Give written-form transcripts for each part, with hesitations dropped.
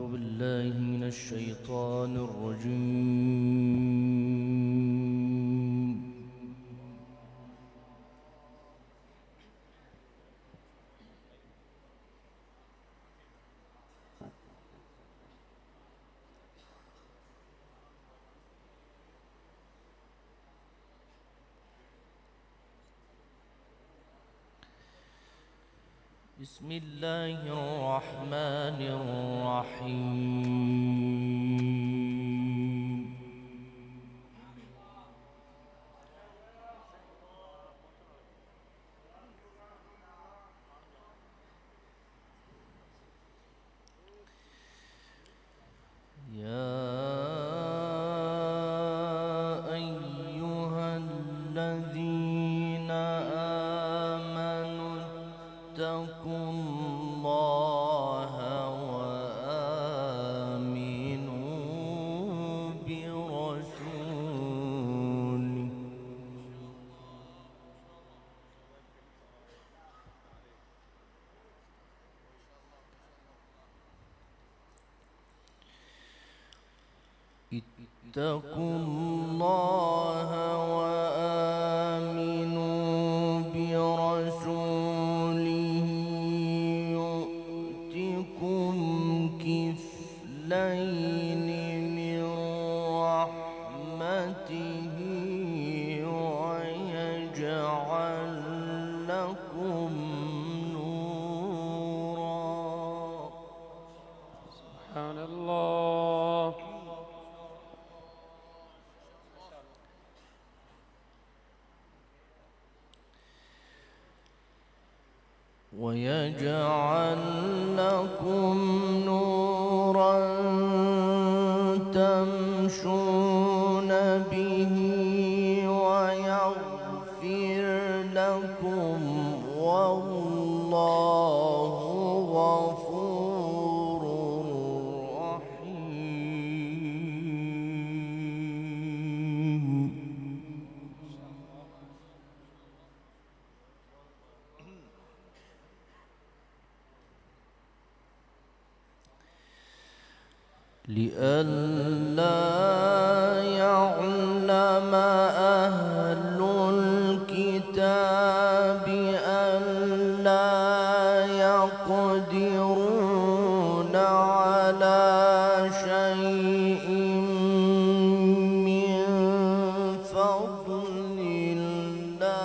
أعوذ بالله من الشيطان الرجيم. بسم الله الرحمن الرحيم. يا أيها الذين آمنوا اتقوا الله وآمنوا برسوله اتقوا الله وآمنوا برسوله يؤتكم كفلين من رحمته ويجعل لكم نورا. سبحان الله. ويجعل لكم نورا تمشون به ويغفر لكم والله غفور رحيم. لئلا يعلم أهل الكتاب ألا يقدرون على شيء من فضل الله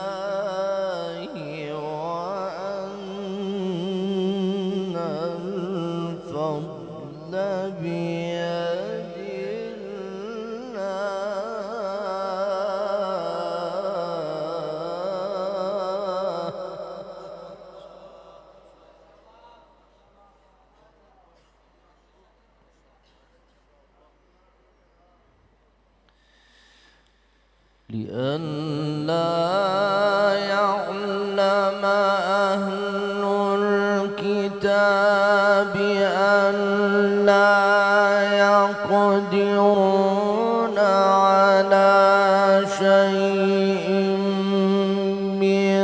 وأن الفضل بيد الله لئلا يعلم أهل الكتاب ألا يقدرون على شيء من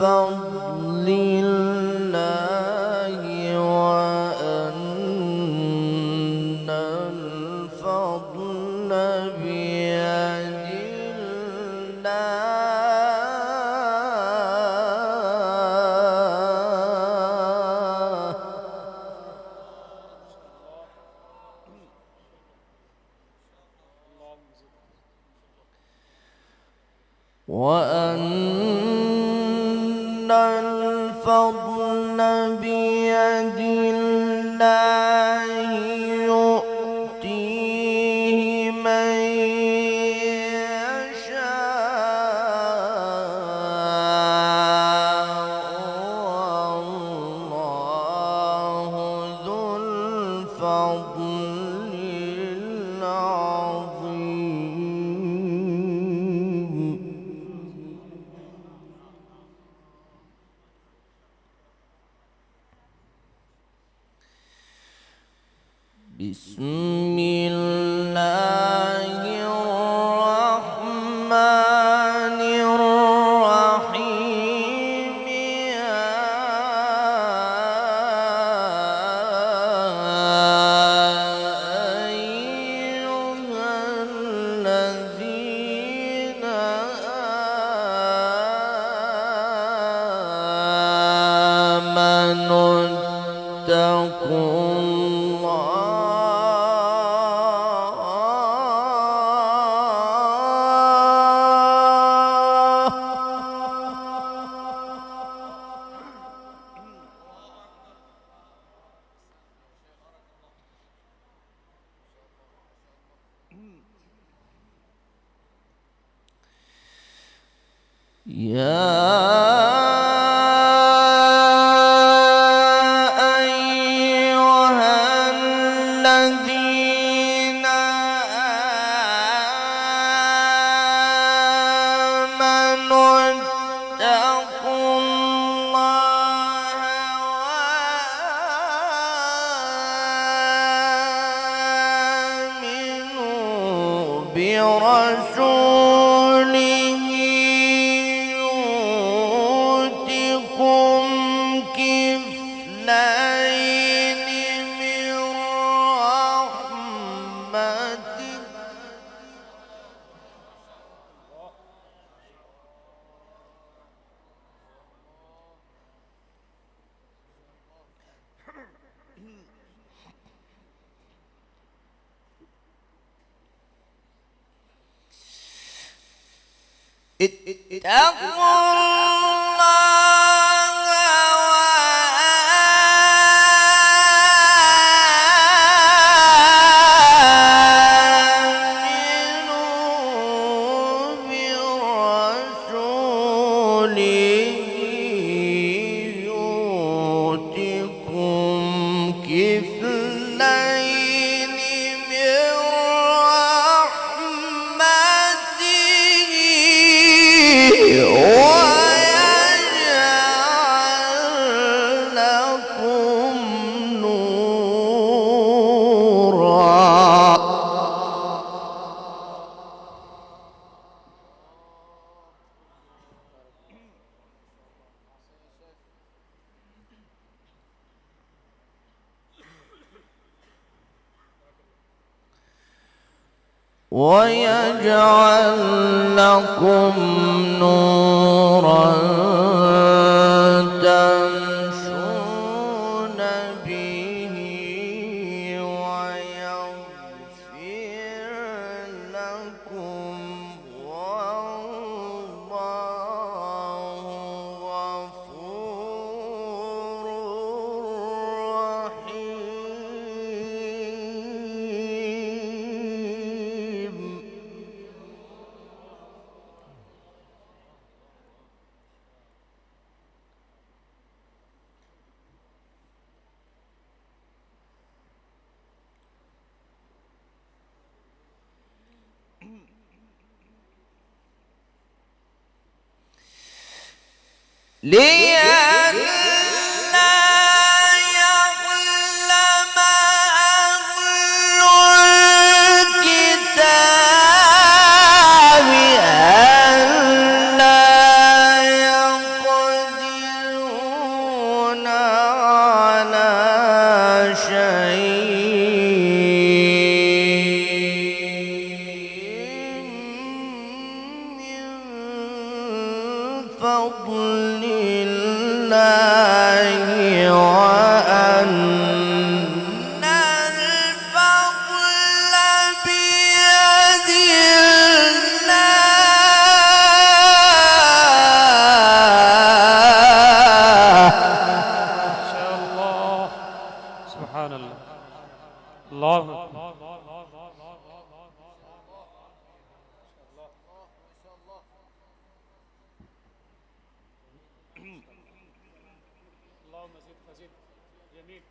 فضل الله وأن الفضل بيد الله وأن الفضل بيد الله يؤتيه من يشاء والله ذو الفضل العظيم. بسم الله الرحمن الرحيم. يا ويجعل لكم نورا تمشون به ويغفر لكم والله غفور رحيم. لئلا يظلم أهل الكتاب ألا يقدرون على شيء من فضل الله وأن الفضل بيد الله. ما شاء الله. سبحان الله. الله أكبر. اللهم زد فزد. جميل.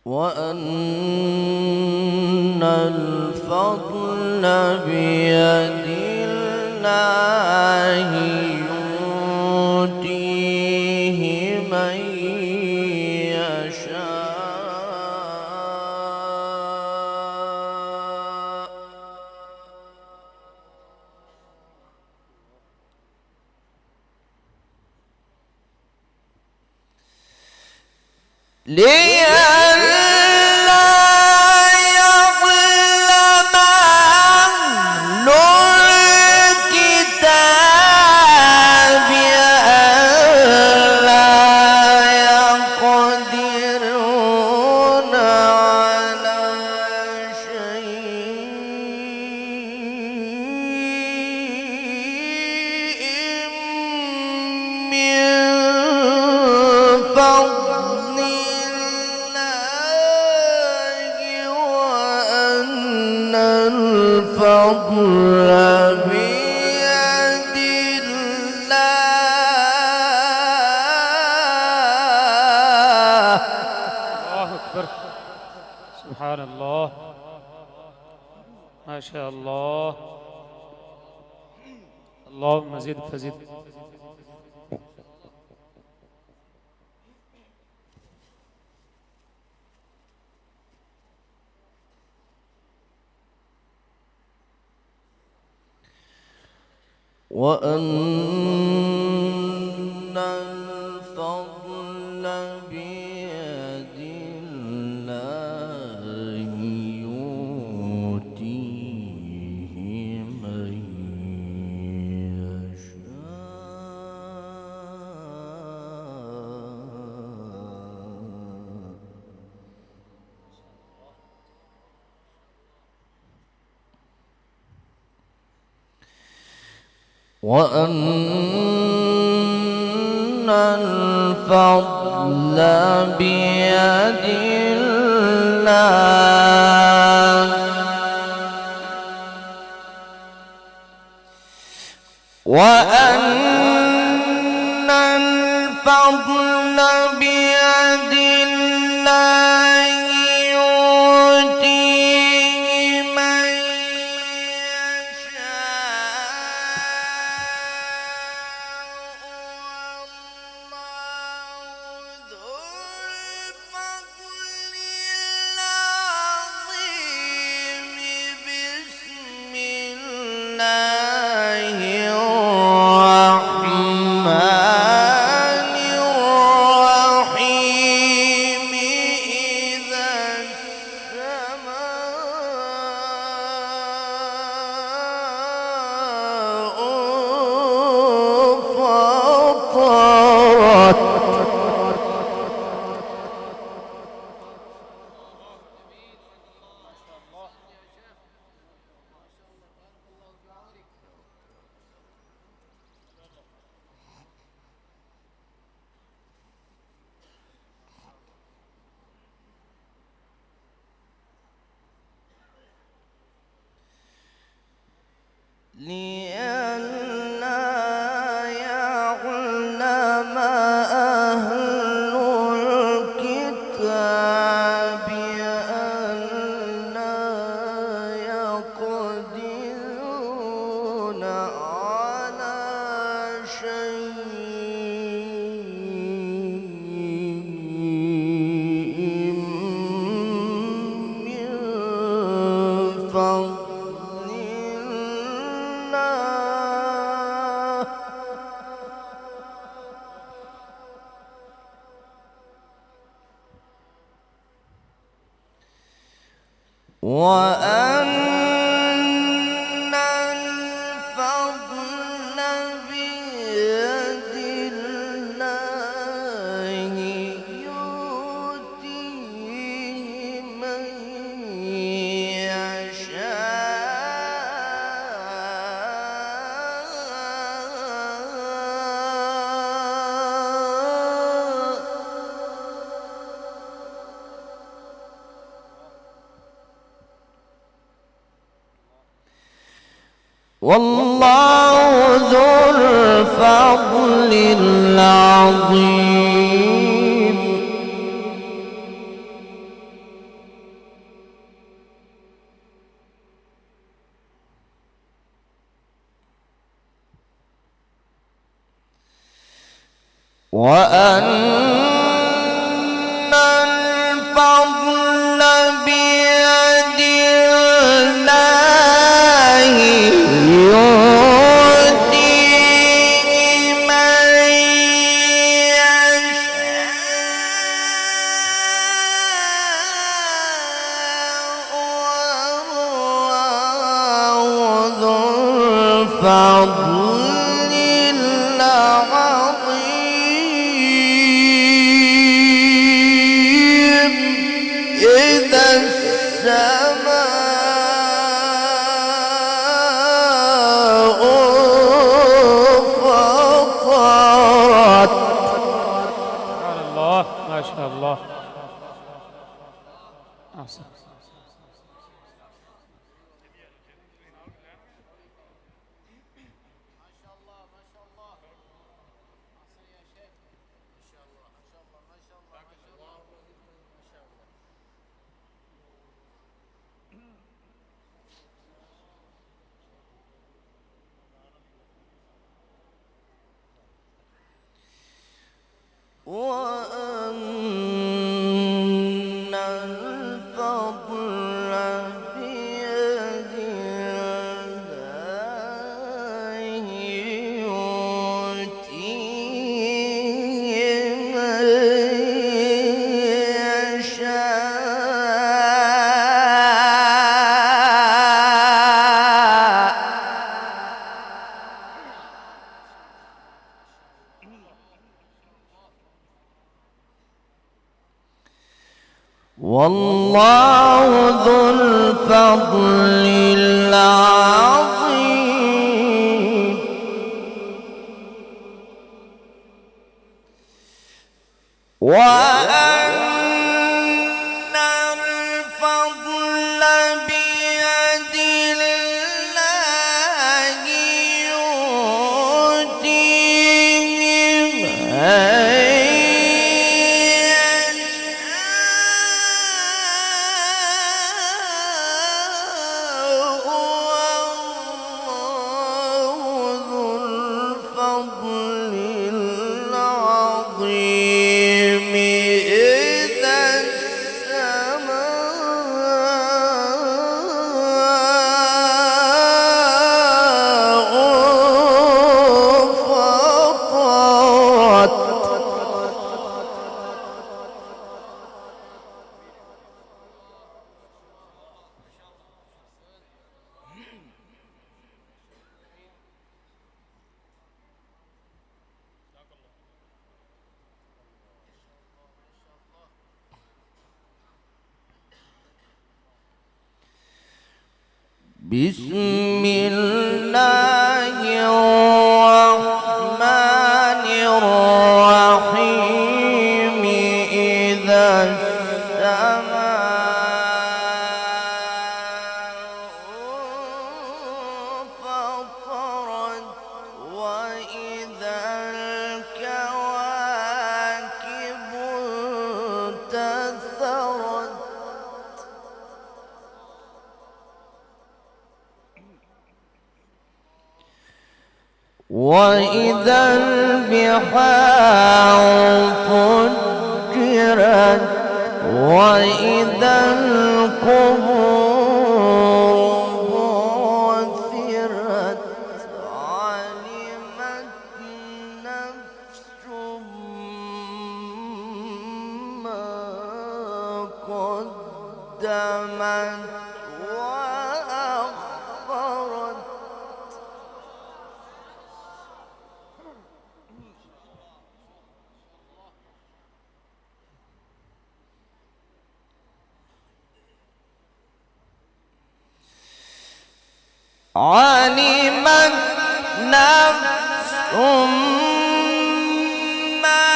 وأن الفضل بيد الله يؤتيه من يشاء. لئلا يظلم أهل الكتاب ألا سبحان الله ما شاء الله. اللهم زد فزد. وأن الفضل بيد الله يؤتيه من يشاء وأن الفضل بيد الله وأن الفضل بيد الله يؤتيه من لئلا يعلم أهل الكتاب ألا يقدرون على شيء من فضل وأن الفضل بيد الله يؤتيه من والله ذو الفضل العظيم. وأن الفضل بيد الله يؤتيه من يشاء والله ذو الفضل العظيم. إذا السماء فطرت. سبحان الله ما شاء الله. أحسن. والله ذو الفضل العظيم. وأن الفضل بيد الله يؤتيه من يشاء، والله ذو الفضل العظيم. إذا السماء فطرت. بسم الله الرحمن الرحيم. إذا السماء فطرت وإذا الكواكب انتثرت وإذا البحار فجرت وإذا القبور بعثرت علمت نفس ما قدمت وأخرت. علمت نفس ما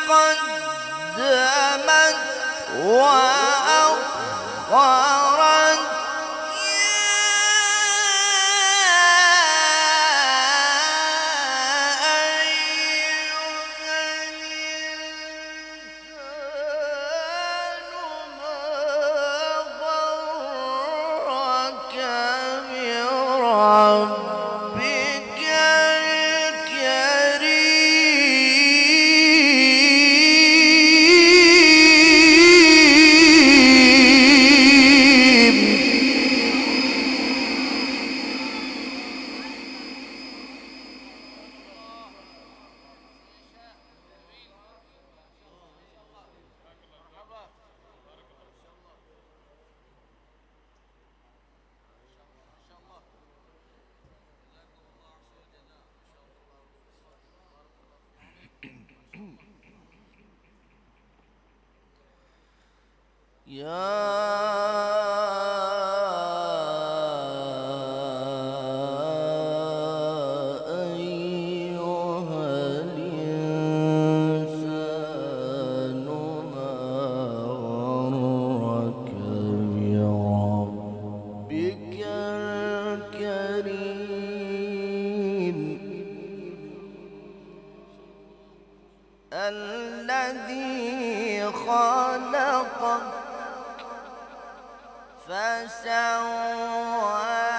قدمت وأخرت. الذي خلقك فسواك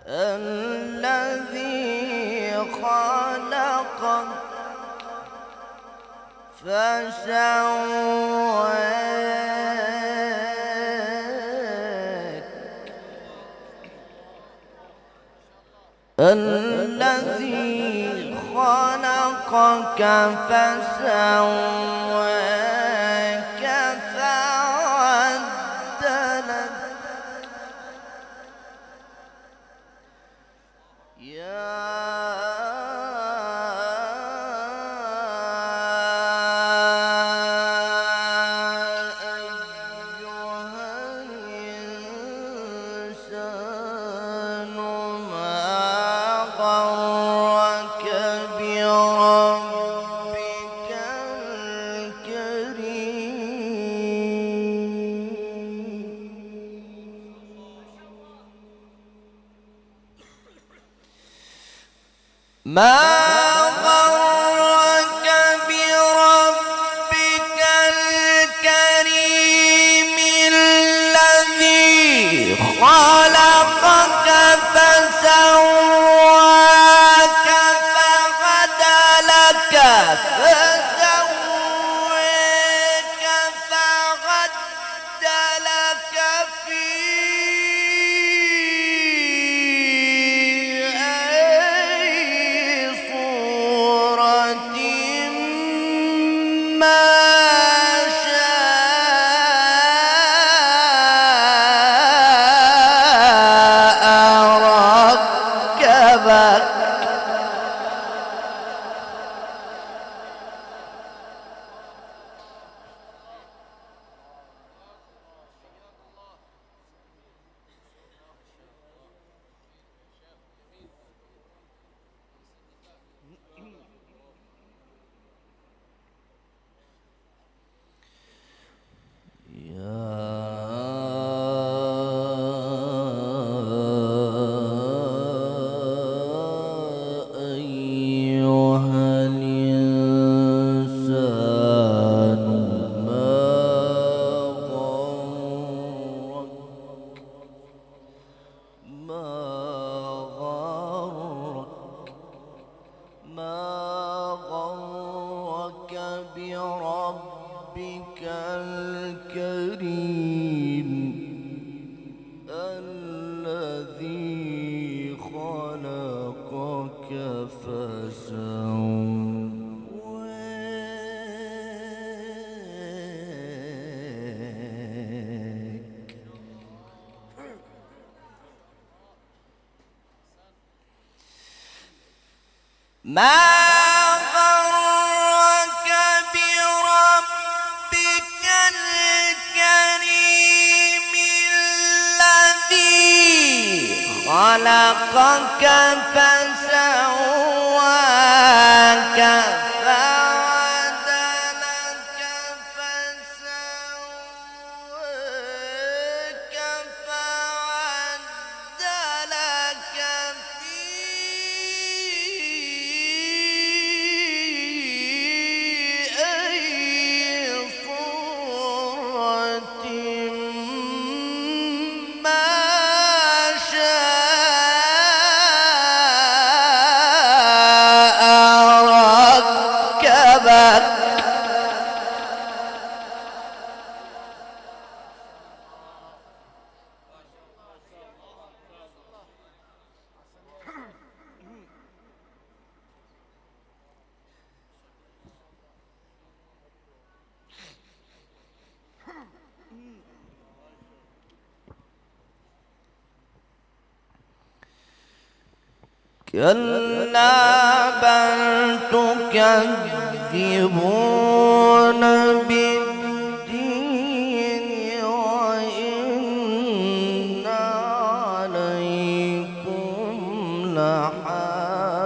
الذي خلقك فسواك الذي خلقك فسواك فعدلك. يا ما غرك بربك الكريم الذي خلقك فسواك فعدلك فسويك فعدلك في أي صورة ما شاء ركبك. بربك الكريم الذي خلقك فسواك. ما غرك بربك الكريم الذي خلقك فسواك فعدلك فسواك فعدلك في أي صورة ما شاء ركبك. كلا بل تكذبون بالدين وإن عليكم لحافظين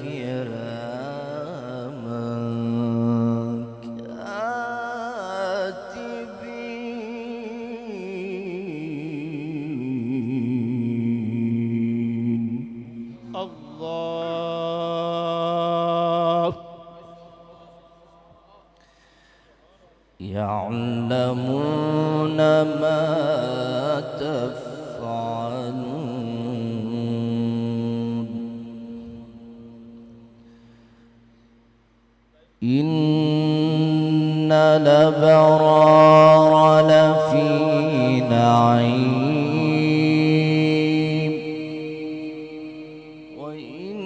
كراما كاتبين. الله. يعلمون ما تفعلون. إن الأبرار لفي نعيم وإن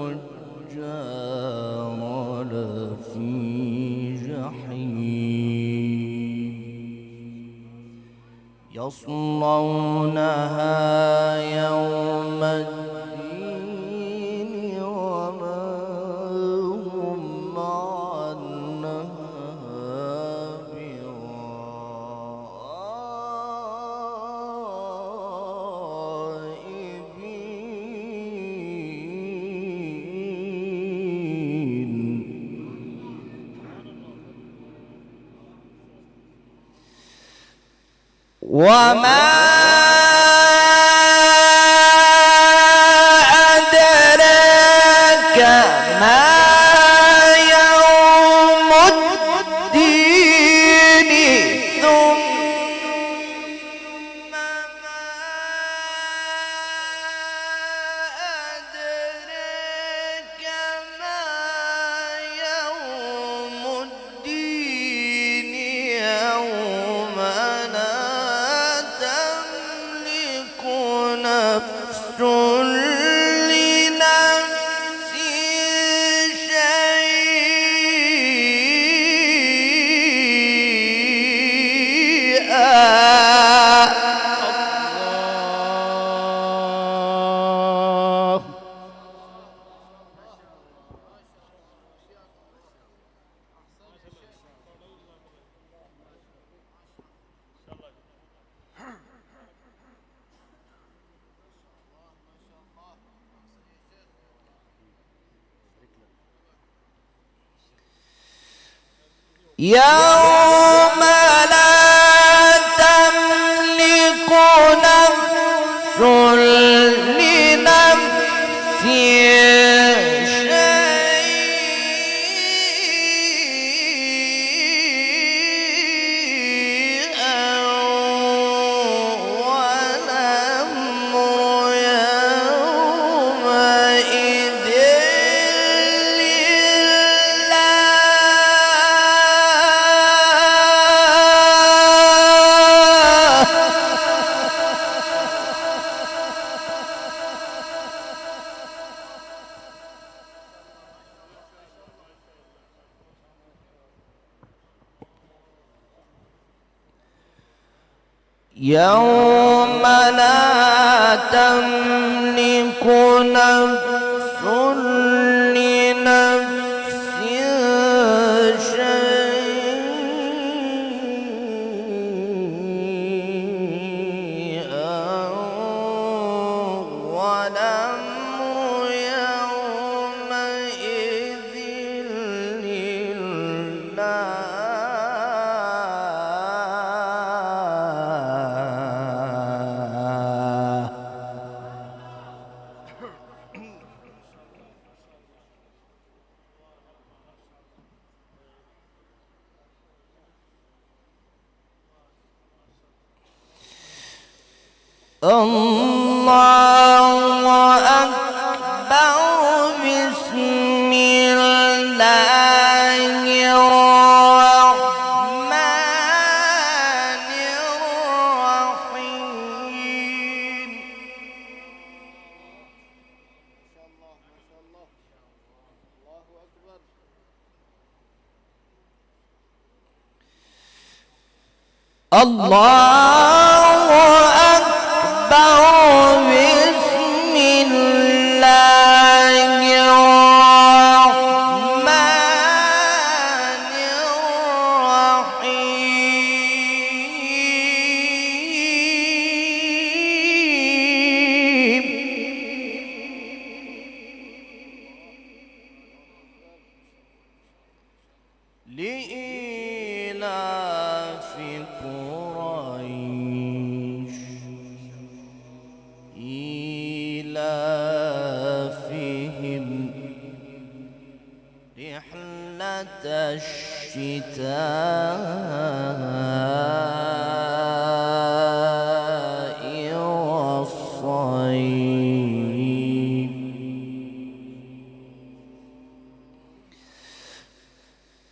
الفجار لفي جحيم يصلونها يوم الدين وما هم عنها بغائبين. وما أدراك ما يوم الدين ثم ما أدراك ما يوم الدين يوم لا تملك نفس لنفس شيئا. يوم لا تملك نفس لنفس شيئا والأمر يومئذ يوم لا تملك نفس لنفس شيئا والأمر يومئذ لله. الله أكبر. بسم الله الرحمن الرحيم. الله أكبر. بسم الله الرحمن الرحيم. لإيلاف قريش إيلافهم رحلة الشتاء والصيف.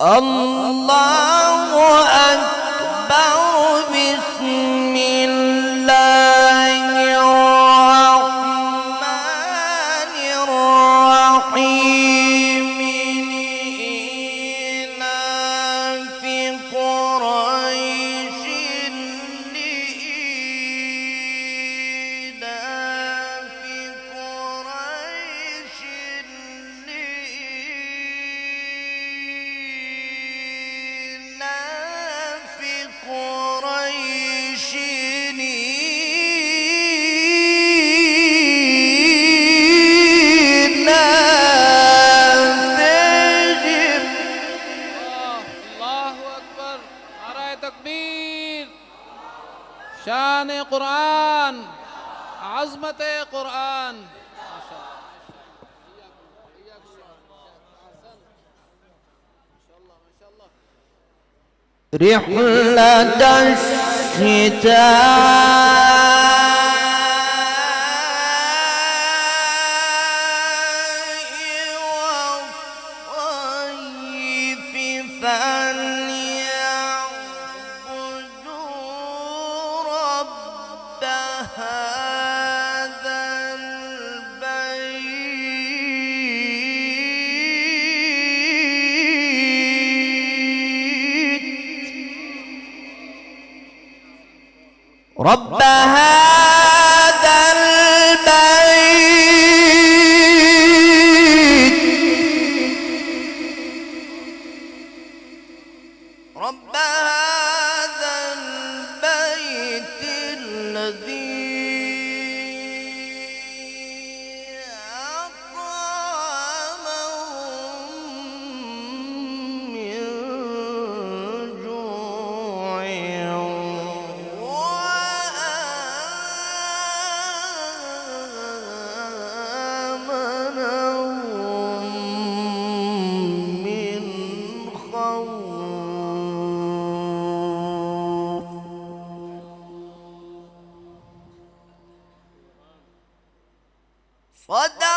الله أكبر. بسم الله الرحمن الرحيم. لإيلاف قريش لإيلاف قريش عظمة قرآن. رحلة الشتاء والصيف فليعبدوا رب هذا البيت رب هذا البيت رب هذا البيت الذي أطعمهم من جوع وآمنهم من خوف. صدق